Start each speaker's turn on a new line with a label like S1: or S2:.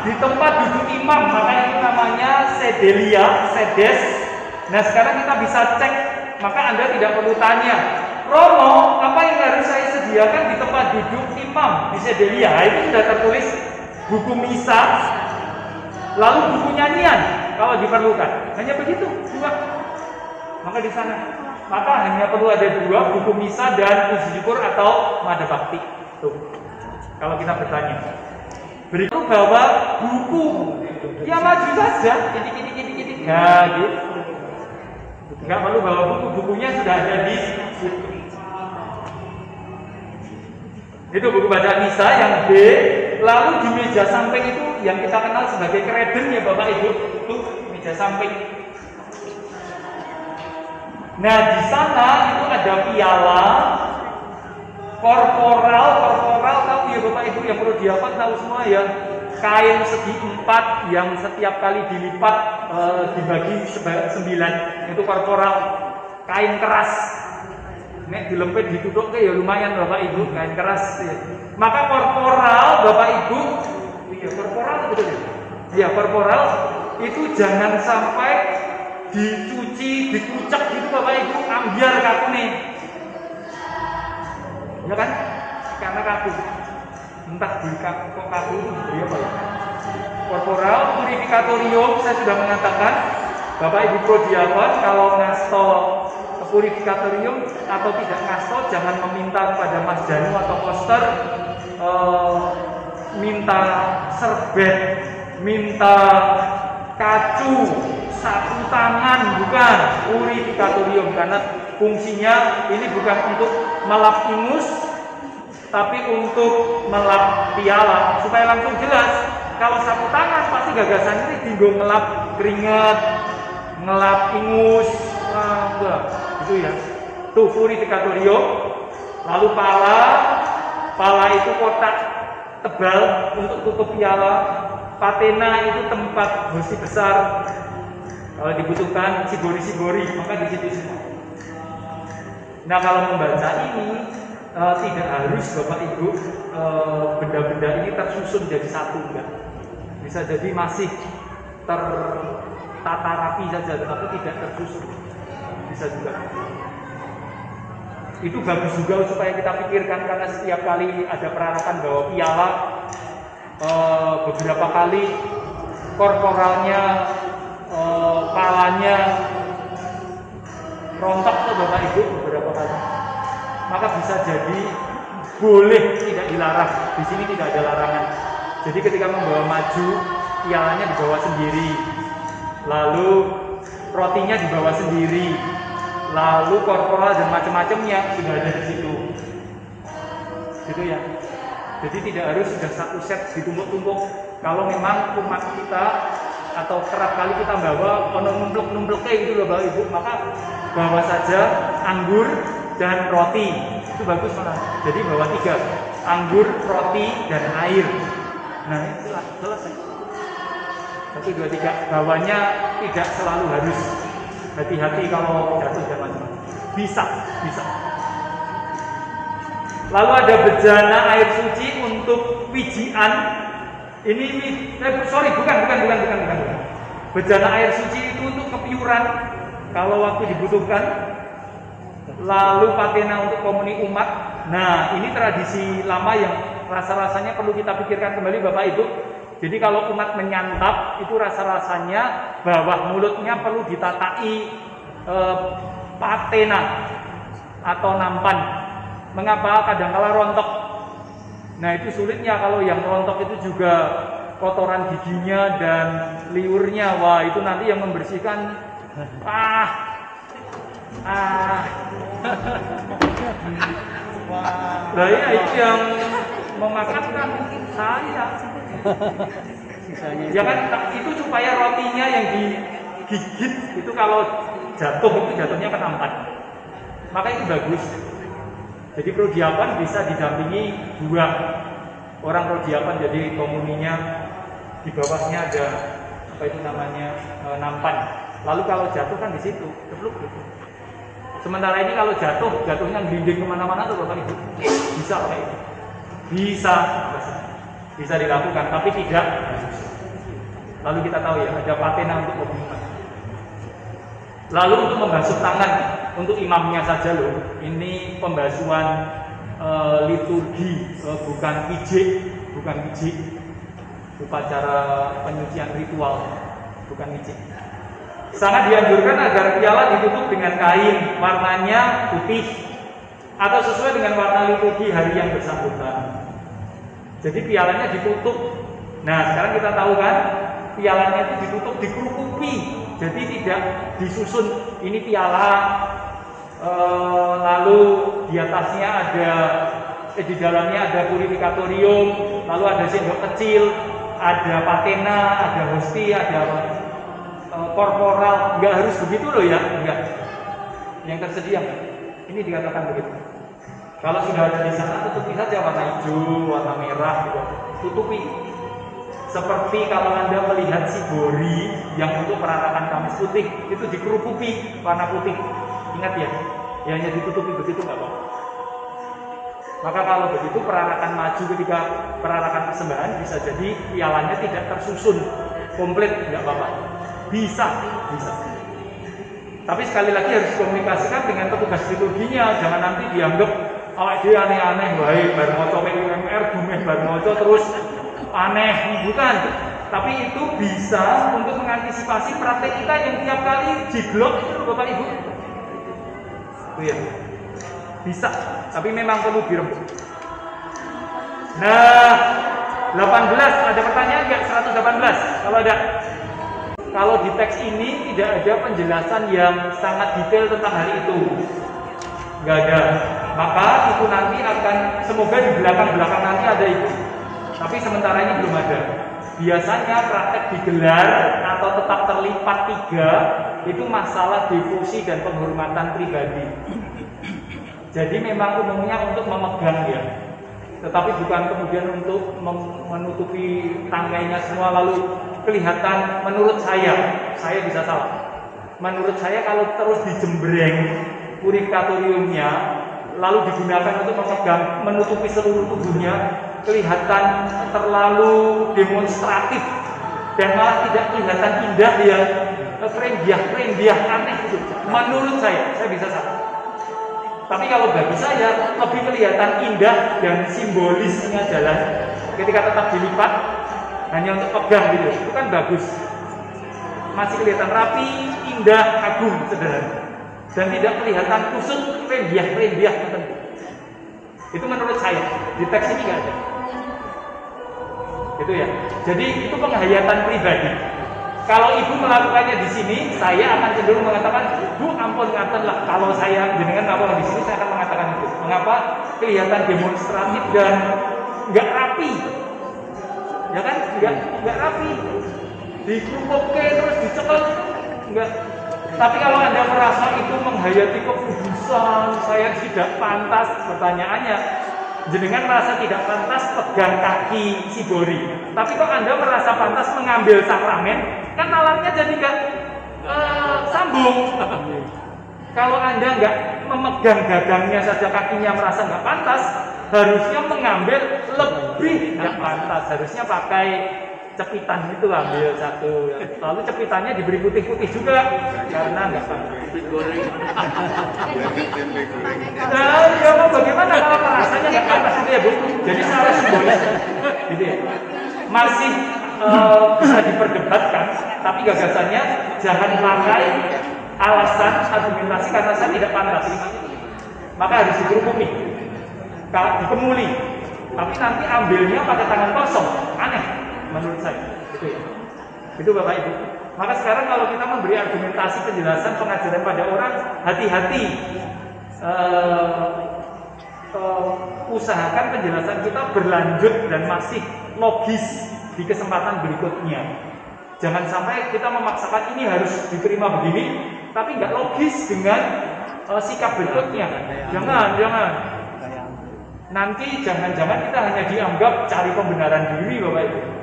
S1: di tempat duduk imam, maka itu namanya sedelia, sedes. Nah sekarang kita bisa cek, maka Anda tidak perlu tanya, Romo, apa yang harus saya sediakan di tempat duduk imam di sedelia? Itu sudah tertulis buku misa, lalu buku nyanyian kalau diperlukan. Hanya begitu, dua. Maka di sana, maka hanya perlu ada dua, buku misa dan puji syukur atau mada bakti. Tuh, kalau kita bertanya. Berikut bawa buku, ya maju saja, gini. Nah, gitu. Nggak perlu bawa buku, bukunya sudah ada di situ. Itu buku bacaan misa yang B. Lalu di meja samping itu yang kita kenal sebagai kreden ya Bapak Ibu, itu meja samping. Nah di sana itu ada piala, korporal tahu ya Bapak Ibu yang perlu dihafal tahu semua ya. Kain segi 4 yang setiap kali dilipat dibagi 9 itu korporal, kain keras. Nek dilempit ditutup ya lumayan Bapak Ibu, kain keras ya. Maka korporal Bapak Ibu, iya korporal betul ya. Iya korporal itu jangan sampai dicuci, dikucek gitu Bapak Ibu, ambiar kakune. Ya kan? Karena kaku. Entah di kok kaku itu diberi apa ya? Korporal, purifikatorium saya sudah mengatakan Bapak Ibu prodiakon kalau ngasto purifikatorium atau tidak ngasto jangan meminta kepada Mas Danu atau poster minta serbet, minta kacu, sapu tangan, bukan purifikatorium karena fungsinya ini bukan untuk melap ingus tapi untuk melap piala supaya langsung jelas. Kalau sapu tangan pasti gagasan ini tinggal ngelap keringat, ngelap ingus, enggak, gitu ya. Tuh purifikatorium. Lalu pala itu kotak tebal untuk tutup piala. Patena itu tempat bersih besar. Kalau dibutuhkan sigori-sigori, maka di situ semua. Nah kalau membaca ini tidak harus Bapak Ibu benda-benda ini tersusun jadi satu, enggak. Bisa jadi masih tertata rapi saja, tetapi tidak tersusun. Bisa juga. Itu bagus juga supaya kita pikirkan karena setiap kali ada perarakan bawa piala, beberapa kali korporalnya, palanya rontok tuh Bapak Ibu beberapa kali. Maka bisa jadi boleh tidak dilarang. Di sini tidak ada larangan. Jadi ketika membawa maju, pialanya dibawa sendiri, lalu rotinya dibawa sendiri, lalu korporal dan macam-macamnya sudah ada di situ. Gitu ya. Jadi tidak harus sudah satu set ditumpuk-tumpuk. Kalau memang umat kita atau kerap kali kita bawa numpluk-numpluk kayak gitu loh Bapak Ibu, maka bawa saja anggur dan roti, itu bagus malah. Jadi bawa 3, anggur, roti, dan air. Nah itulah selesai. 1, 2, 3. Bawanya tidak selalu harus. Hati-hati kalau jatuh dan macam-macam. Bisa. Lalu ada bejana air suci untuk wijian. Bukan. Bejana air suci itu untuk kepiuran kalau waktu dibutuhkan. Lalu patena untuk komuni umat. Nah ini tradisi lama yang rasa-rasanya perlu kita pikirkan kembali Bapak Ibu. Jadi kalau umat menyantap itu rasa-rasanya bawah mulutnya perlu ditatai patena atau nampan. Mengapa kadang-kala rontok? Nah itu sulitnya kalau yang rontok itu juga kotoran giginya dan liurnya. Wah itu nanti yang membersihkan. Nah ya itu yang memakankan saya. Ya kan itu supaya rotinya yang digigit itu kalau jatuh itu jatuhnya ke nampan. Maka itu bagus. Jadi prodiapan bisa didampingi 2 orang prodiapan, jadi komuninya di bawahnya ada apa itu namanya nampan. Lalu kalau jatuh kan di situ, cepluk gitu. Sementara ini kalau jatuhnya gelinding kemana-mana tuh Bapak Ibu, bisa pakai itu. Bisa dilakukan, tapi tidak Lalu kita tahu ya, ada patena untuk komitmen. Lalu untuk membasuh tangan untuk imamnya saja loh. Ini pembasuhan liturgi, bukan pijik, upacara penyucian ritual, bukan pijik. Sangat dianjurkan agar piala ditutup dengan kain warnanya putih atau sesuai dengan warna liturgi hari yang bersangkutan. Jadi pialanya ditutup. Nah, sekarang kita tahu kan, pialanya itu ditutup, dikerukupi. Jadi tidak disusun ini piala, lalu di atasnya ada, di dalamnya ada purifikatorium, lalu ada sendok kecil, ada patena, ada hosti, ada korporal. Nggak harus begitu loh ya, enggak. Yang tersedia, ini dikatakan begitu. Kalau sudah ada di sana, tutupi saja warna hijau, warna merah, gitu. Tutupi. Seperti kalau Anda melihat sibori yang untuk peranakan kamis putih, itu dikerupupi warna putih. Ingat ya, hanya ditutupi begitu nggak apa-apa. Maka kalau begitu peranakan maju ketika peranakan persembahan bisa jadi pialanya tidak tersusun komplit, nggak apa-apa. Bisa. Tapi sekali lagi harus dikomunikasikan dengan petugas liturginya, jangan nanti dianggap awak dia aneh-aneh, baik bar maca PUMR, bumeh bar maca terus aneh, bukan. Tapi itu bisa untuk mengantisipasi praktek kita yang tiap kali jiglok itu Bapak Ibu. Itu ya. Bisa, tapi memang perlu dirembuk. Nah, 18 ada pertanyaan nggak? 118 kalau ada. Kalau di teks ini tidak ada penjelasan yang sangat detail tentang hal itu, nggak ada. Maka itu nanti akan, semoga di belakang nanti ada itu. Tapi sementara ini belum ada. Biasanya praktek digelar atau tetap terlipat 3 itu masalah devosi dan penghormatan pribadi. Jadi memang umumnya untuk memegang ya, tetapi bukan kemudian untuk menutupi tanggainya semua lalu kelihatan. Menurut saya bisa salah. Menurut saya kalau terus dijembreng purifikatoriumnya lalu digunakan untuk memegang, menutupi seluruh tubuhnya, kelihatan terlalu demonstratif dan malah tidak kelihatan indah ya, rendiah aneh gitu. Menurut saya bisa salah. Tapi kalau bagi saya lebih kelihatan indah dan simbolisnya jalan ketika tetap dilipat hanya untuk pegang gitu, itu kan bagus. Masih kelihatan rapi, indah, agung, sederhana, dan tidak kelihatan kusut, rendiah tertentu. Itu menurut saya di teks ini nggak ada. Gitu ya. Jadi itu penghayatan pribadi. Kalau ibu melakukannya di sini, saya akan cenderung mengatakan, Bu, ampun ngaten lah. Kalau saya jenengan melakukan di sini, saya akan mengatakan itu. Mengapa? Kelihatan demonstratif dan nggak rapi, ya kan? Nggak rapi. Dikumpulke terus dicekel, nggak. Tapi kalau Anda merasa itu menghayati kekudusan, saya tidak pantas. Pertanyaannya, jenengan merasa tidak pantas pegang kaki sibori, tapi kok Anda merasa pantas mengambil sakramen, kan alatnya jadi nggak sambung. Kalau Anda nggak memegang gagangnya saja, kakinya merasa nggak pantas, harusnya mengambil lebih nggak pantas. Harusnya pakai cepitan itu, ambil satu, lalu cepitannya diberi putih-putih juga karena nggak pantas. Nah, ya mau bagaimana kalau rasanya nggak pantas itu ya Bu? Jadi secara simbolis, gitu ya. Masih bisa diperdebatkan, tapi gagasannya jangan pakai alasan argumentasi karena saya tidak pantas. Maka harus dikerukumi, dikemuli. Tapi nanti ambilnya pakai tangan kosong, aneh menurut saya. Gitu ya. Itu Bapak Ibu. Maka sekarang kalau kita memberi argumentasi, penjelasan, pengajaran pada orang, hati-hati. Usahakan penjelasan kita berlanjut dan masih logis di kesempatan berikutnya. Jangan sampai kita memaksakan ini harus diterima begini, tapi nggak logis dengan sikap berikutnya. Jangan. Nanti jangan-jangan kita hanya dianggap cari pembenaran diri, Bapak Ibu.